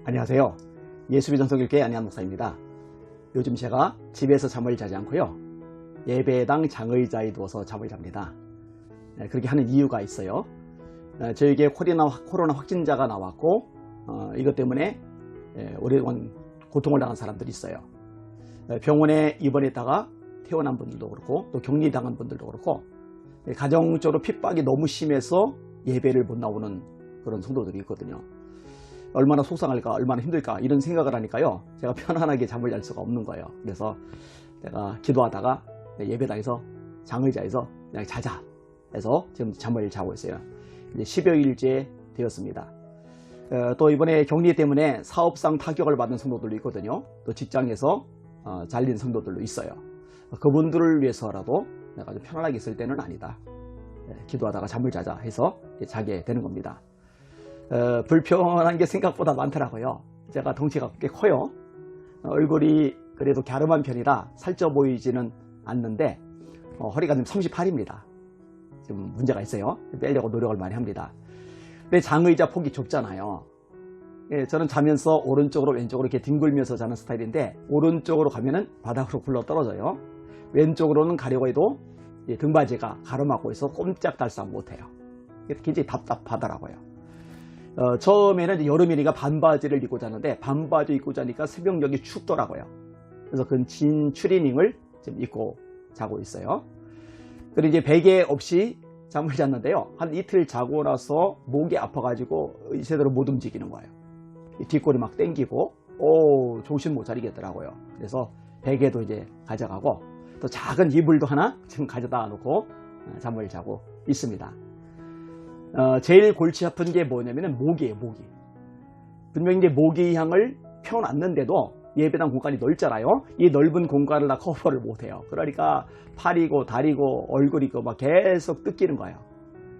안녕하세요. 예수비전성교회 안혜한 목사입니다. 요즘 제가 집에서 잠을 자지 않고요, 예배당 장의자에 누워서 잠을 잡니다. 그렇게 하는 이유가 있어요. 저에게 코로나 확진자가 나왔고 이것 때문에 오랫동안 고통을 당한 사람들이 있어요. 병원에 입원했다가 퇴원한 분들도 그렇고 또 격리당한 분들도 그렇고 가정적으로 핍박이 너무 심해서 예배를 못 나오는 그런 성도들이 있거든요. 얼마나 속상할까, 얼마나 힘들까 이런 생각을 하니까요, 제가 편안하게 잠을 잘 수가 없는 거예요. 그래서 내가 기도하다가 예배당에서 장의자에서 그냥 자자 해서 지금 잠을 자고 있어요. 이제 10여일째 되었습니다. 또 이번에 격리 때문에 사업상 타격을 받은 성도들도 있거든요. 또 직장에서 잘린 성도들도 있어요. 그분들을 위해서라도 내가 좀 편안하게 있을 때는 아니다, 기도하다가 잠을 자자 해서 자게 되는 겁니다. 불편한 게 생각보다 많더라고요. 제가 덩치가 꽤 커요. 얼굴이 그래도 갸름한 편이라 살쪄 보이지는 않는데 허리가 지금 38입니다. 좀 문제가 있어요. 빼려고 노력을 많이 합니다. 근데 장의자 폭이 좁잖아요. 저는 자면서 오른쪽으로 왼쪽으로 이렇게 뒹굴면서 자는 스타일인데, 오른쪽으로 가면은 바닥으로 굴러 떨어져요. 왼쪽으로는 가려고 해도 등받이가 가로막고 있어 꼼짝달싹 못해요. 굉장히 답답하더라고요. 처음에는 여름이니까 반바지를 입고 자는데, 반바지 입고 자니까 새벽녘이 춥더라고요. 그래서 그 진 추리닝을 지금 입고 자고 있어요. 그리고 이제 베개 없이 잠을 잤는데요, 한 이틀 자고 나서 목이 아파가지고 제대로 못 움직이는 거예요. 뒷골이 막 땡기고 정신 못 차리겠더라고요. 그래서 베개도 이제 가져가고 또 작은 이불도 하나 지금 가져다 놓고 잠을 자고 있습니다. 제일 골치 아픈 게 뭐냐면은 목이에요. 목이. 분명히 이제 모기향을 펴놨는데도 예배당 공간이 넓잖아요. 이 넓은 공간을 다 커버를 못해요. 그러니까 팔이고 다리고 얼굴이고 막 계속 뜯기는 거예요.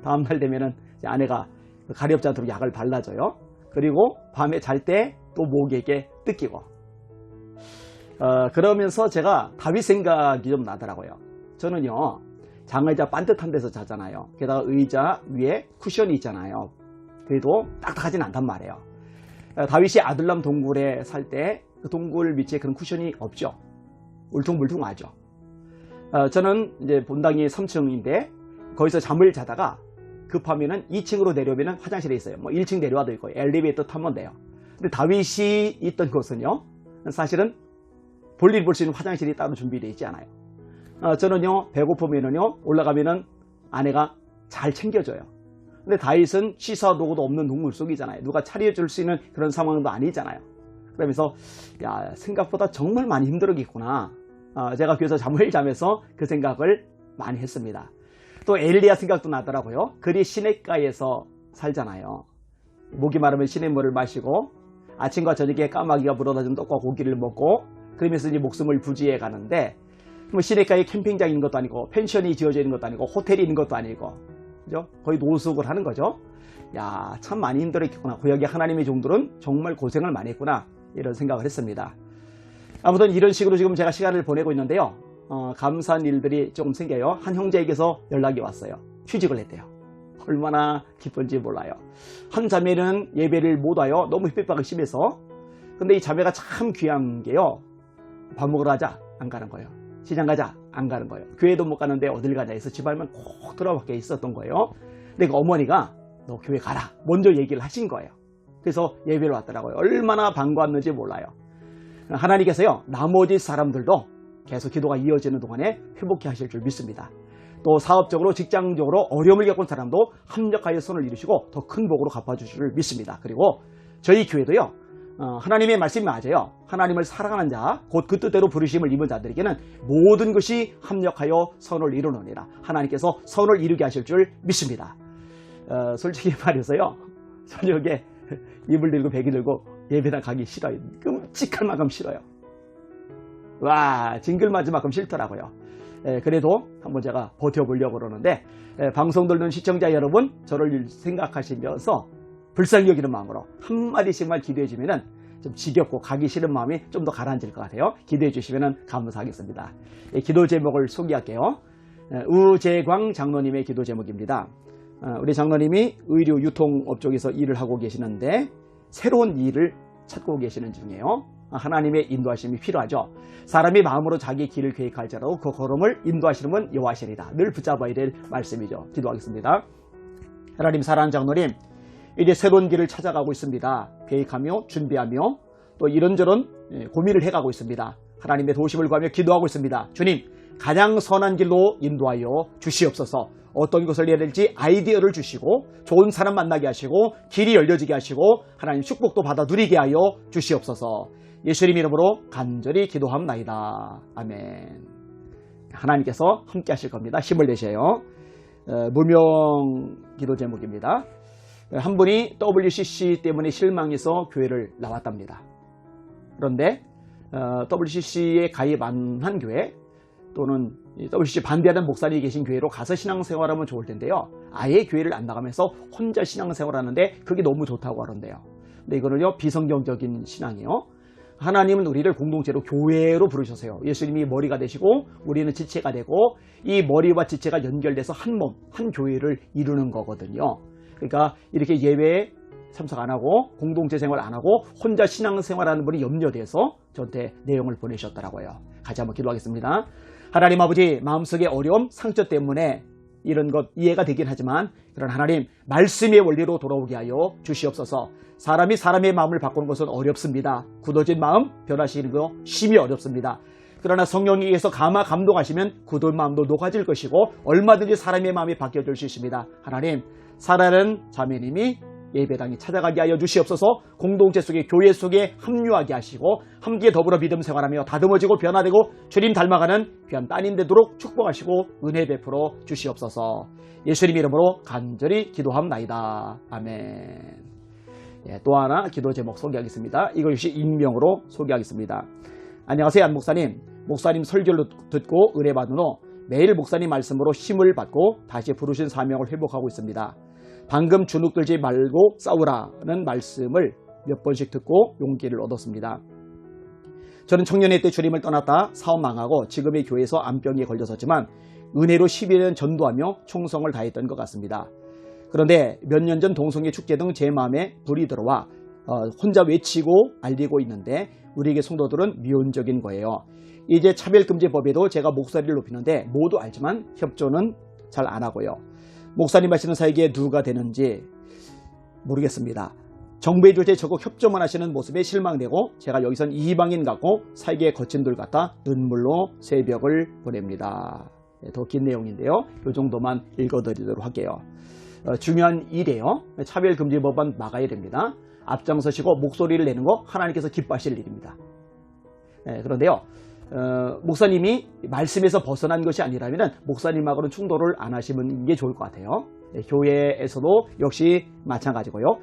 다음날 되면은 아내가 가렵지 않도록 약을 발라줘요. 그리고 밤에 잘 때 또 목에게 뜯기고. 그러면서 제가 다윗 생각이 좀 나더라고요. 저는요, 장의자 반듯한 데서 자잖아요. 게다가 의자 위에 쿠션이 있잖아요. 그래도 딱딱하진 않단 말이에요. 다윗이 아둘람 동굴에 살 때 그 동굴 밑에 그런 쿠션이 없죠. 울퉁불퉁하죠. 저는 이제 본당이 3층인데 거기서 잠을 자다가 급하면은 2층으로 내려오면 화장실에 있어요. 뭐 1층 내려와도 있고 엘리베이터 타면 돼요. 근데 다윗이 있던 곳은요, 사실은 볼일 볼 수 있는 화장실이 따로 준비되어 있지 않아요. 저는요, 배고프면은요, 올라가면은 아내가 잘 챙겨줘요. 근데 다윗은 취사 도구도 없는 동물 속이잖아요. 누가 차려줄 수 있는 그런 상황도 아니잖아요. 그러면서 야, 생각보다 정말 많이 힘들었겠구나. 제가 그래서 잠을 자면서 그 생각을 많이 했습니다. 또 엘리야 생각도 나더라고요. 그리 시냇가에서 살잖아요. 목이 마르면 시냇물을 마시고 아침과 저녁에 까마귀가 물어다 준 떡과 고기를 먹고 그러면서 이제 목숨을 부지해 가는데, 뭐 시냇가에 캠핑장이 있는 것도 아니고 펜션이 지어져 있는 것도 아니고 호텔이 있는 것도 아니고, 그죠? 거의 노숙을 하는 거죠. 야, 참 많이 힘들었겠구나. 구약의 하나님의 종들은 정말 고생을 많이 했구나, 이런 생각을 했습니다. 아무튼 이런 식으로 지금 제가 시간을 보내고 있는데요, 감사한 일들이 조금 생겨요. 한 형제에게서 연락이 왔어요. 취직을 했대요. 얼마나 기쁜지 몰라요. 한 자매는 예배를 못 와요. 너무 핍박이 심해서. 근데 이 자매가 참 귀한 게요, 밥 먹으러 가자, 안 가는 거예요. 시장 가자, 안 가는 거예요. 교회도 못 가는데 어딜 가자 해서 집안만 꼭 들어밖에 있었던 거예요. 근데 그 어머니가 너 교회 가라, 먼저 얘기를 하신 거예요. 그래서 예배를 왔더라고요. 얼마나 반가웠는지 몰라요. 하나님께서요, 나머지 사람들도 계속 기도가 이어지는 동안에 회복해 하실 줄 믿습니다. 또 사업적으로, 직장적으로 어려움을 겪은 사람도 합력하여 손을 이루시고 더 큰 복으로 갚아주실 줄 믿습니다. 그리고 저희 교회도요, 하나님의 말씀이 맞아요. 하나님을 사랑하는 자, 곧 그 뜻대로 부르심을 입은 자들에게는 모든 것이 합력하여 선을 이루느니라. 하나님께서 선을 이루게 하실 줄 믿습니다. 솔직히 말해서요, 저녁에 이불 들고 베개 들고 예배당 가기 싫어요. 끔찍할 만큼 싫어요. 와, 징글맞을 만큼 싫더라고요. 그래도 한번 제가 버텨보려고 그러는데, 방송 듣는 시청자 여러분, 저를 생각하시면서 불쌍히 여기는 마음으로 한마디씩만 기도해 주면은 좀 지겹고 가기 싫은 마음이 좀 더 가라앉을 것 같아요. 기도해 주시면 감사하겠습니다. 기도 제목을 소개할게요. 우재광 장로님의 기도 제목입니다. 우리 장로님이 의류 유통업 쪽에서 일을 하고 계시는데 새로운 일을 찾고 계시는 중이에요. 하나님의 인도하심이 필요하죠. 사람이 마음으로 자기 길을 계획할지라도 그 걸음을 인도하시는 분 여호와시리다. 늘 붙잡아야 될 말씀이죠. 기도하겠습니다. 하나님, 사랑하는 장로님, 이제 새로운 길을 찾아가고 있습니다. 계획하며 준비하며 또 이런저런 고민을 해가고 있습니다. 하나님의 도우심을 구하며 기도하고 있습니다. 주님, 가장 선한 길로 인도하여 주시옵소서. 어떤 것을 해야 될지 아이디어를 주시고 좋은 사람 만나게 하시고 길이 열려지게 하시고 하나님 축복도 받아 누리게 하여 주시옵소서. 예수님 이름으로 간절히 기도합나이다. 아멘. 하나님께서 함께 하실 겁니다. 힘을 내셔요. 무명 기도 제목입니다. 한 분이 WCC 때문에 실망해서 교회를 나왔답니다. 그런데 WCC에 가입 안 한 교회 또는 WCC 반대하는 목사님이 계신 교회로 가서 신앙생활하면 좋을 텐데요. 아예 교회를 안 나가면서 혼자 신앙생활하는데 그게 너무 좋다고 하던데요. 근데 이거는요, 비성경적인 신앙이에요. 하나님은 우리를 공동체로 교회로 부르셨어요. 예수님이 머리가 되시고 우리는 지체가 되고 이 머리와 지체가 연결돼서 한 몸, 한 교회를 이루는 거거든요. 그러니까 이렇게 예배에 참석 안 하고 공동체 생활 안 하고 혼자 신앙생활하는 분이 염려돼서 저한테 내용을 보내셨더라고요. 같이 한번 기도하겠습니다. 하나님 아버지, 마음속의 어려움, 상처 때문에 이런 것 이해가 되긴 하지만 그런 하나님, 말씀의 원리로 돌아오게 하여 주시옵소서. 사람이 사람의 마음을 바꾸는 것은 어렵습니다. 굳어진 마음 변화시키는 거 심히 어렵습니다. 그러나 성령에 의해서 감동하시면 굳은 마음도 녹아질 것이고 얼마든지 사람의 마음이 바뀌어질 수 있습니다. 하나님, 살아가는 자매님이 예배당에 찾아가게 하여 주시옵소서. 공동체 속에, 교회 속에 합류하게 하시고 함께 더불어 믿음 생활하며 다듬어지고 변화되고 주님 닮아가는 귀한 따님 되도록 축복하시고 은혜 베풀어 주시옵소서. 예수님 이름으로 간절히 기도합나이다. 아멘. 또 하나 기도 제목 소개하겠습니다. 이것이 익명으로 소개하겠습니다. 안녕하세요, 안 목사님. 목사님 설교를 듣고 은혜 받은 후 매일 목사님 말씀으로 힘을 받고 다시 부르신 사명을 회복하고 있습니다. 방금 주눅 들지 말고 싸우라는 말씀을 몇 번씩 듣고 용기를 얻었습니다. 저는 청년회 때 주님을 떠났다 사업 망하고 지금의 교회에서 암병에 걸렸었지만 은혜로 12년 전도하며 충성을 다했던 것 같습니다. 그런데 몇 년 전 동성애 축제 등 제 마음에 불이 들어와 혼자 외치고 알리고 있는데 우리에게 성도들은 미온적인 거예요. 이제 차별금지법에도 제가 목소리를 높이는데 모두 알지만 협조는 잘 안 하고요. 목사님 하시는 사역에 누가 되는지 모르겠습니다. 정부의 조치에 적극 협조만 하시는 모습에 실망되고 제가 여기선 이방인 같고 사역에 거친 돌 같아 눈물로 새벽을 보냅니다. 더 긴 내용인데요. 이 정도만 읽어드리도록 할게요. 중요한 일이에요. 차별금지법안 막아야 됩니다. 앞장서시고 목소리를 내는 거 하나님께서 기뻐하실 일입니다. 그런데요, 목사님이 말씀에서 벗어난 것이 아니라면 목사님하고는 충돌을 안 하시는 게 좋을 것 같아요. 교회에서도 역시 마찬가지고요.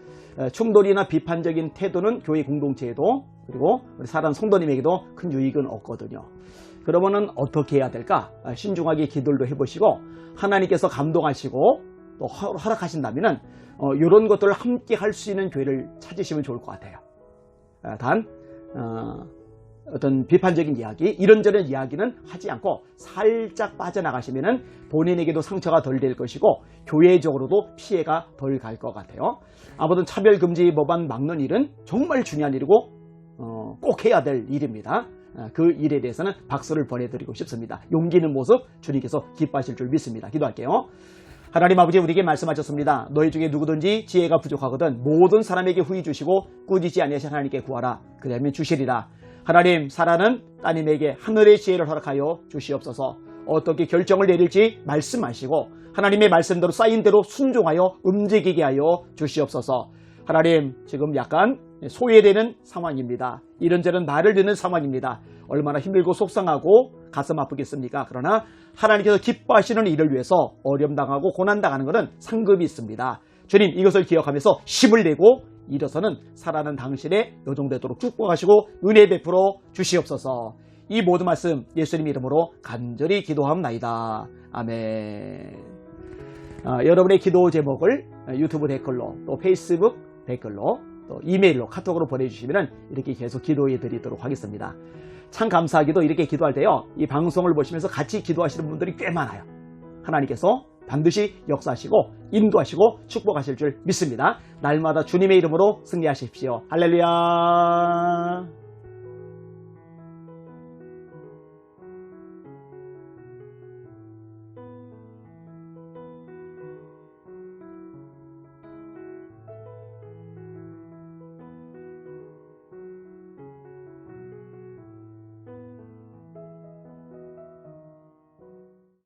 충돌이나 비판적인 태도는 교회 공동체에도 그리고 우리 사랑 성도님에게도 큰 유익은 없거든요. 그러면은 어떻게 해야 될까? 신중하게 기도를 해보시고 하나님께서 감동하시고 또 허락하신다면은 이런 것들을 함께 할 수 있는 교회를 찾으시면 좋을 것 같아요. 단 어떤 비판적인 이야기, 이런저런 이야기는 하지 않고 살짝 빠져나가시면은 본인에게도 상처가 덜 될 것이고 교회적으로도 피해가 덜 갈 것 같아요. 아무튼 차별금지 법안 막는 일은 정말 중요한 일이고 꼭 해야 될 일입니다. 그 일에 대해서는 박수를 보내드리고 싶습니다. 용기 있는 모습 주님께서 기뻐하실 줄 믿습니다. 기도할게요. 하나님 아버지, 우리에게 말씀하셨습니다. 너희 중에 누구든지 지혜가 부족하거든 모든 사람에게 후히 주시고 꾸짖지 아니하신 하나님께 구하라. 그러면 주시리라. 하나님, 사랑하는 따님에게 하늘의 지혜를 허락하여 주시옵소서. 어떻게 결정을 내릴지 말씀하시고 하나님의 말씀대로 쌓인 대로 순종하여 움직이게 하여 주시옵소서. 하나님, 지금 약간 소외되는 상황입니다. 이런저런 말을 듣는 상황입니다. 얼마나 힘들고 속상하고 가슴 아프겠습니까? 그러나 하나님께서 기뻐하시는 일을 위해서 어려움당하고 고난당하는 것은 상급이 있습니다. 주님, 이것을 기억하면서 힘을 내고 일어서는 살아가는 당신의 요정되도록 축복하시고 은혜 베풀어 주시옵소서. 이 모든 말씀 예수님 이름으로 간절히 기도합나이다. 아멘. 여러분의 기도 제목을 유튜브 댓글로 또 페이스북 댓글로 또 이메일로 카톡으로 보내주시면 이렇게 계속 기도해 드리도록 하겠습니다. 참 감사하게도 이렇게 기도할 때요, 이 방송을 보시면서 같이 기도하시는 분들이 꽤 많아요. 하나님께서 반드시 역사하시고 인도하시고 축복하실 줄 믿습니다. 날마다 주님의 이름으로 승리하십시오. 할렐루야.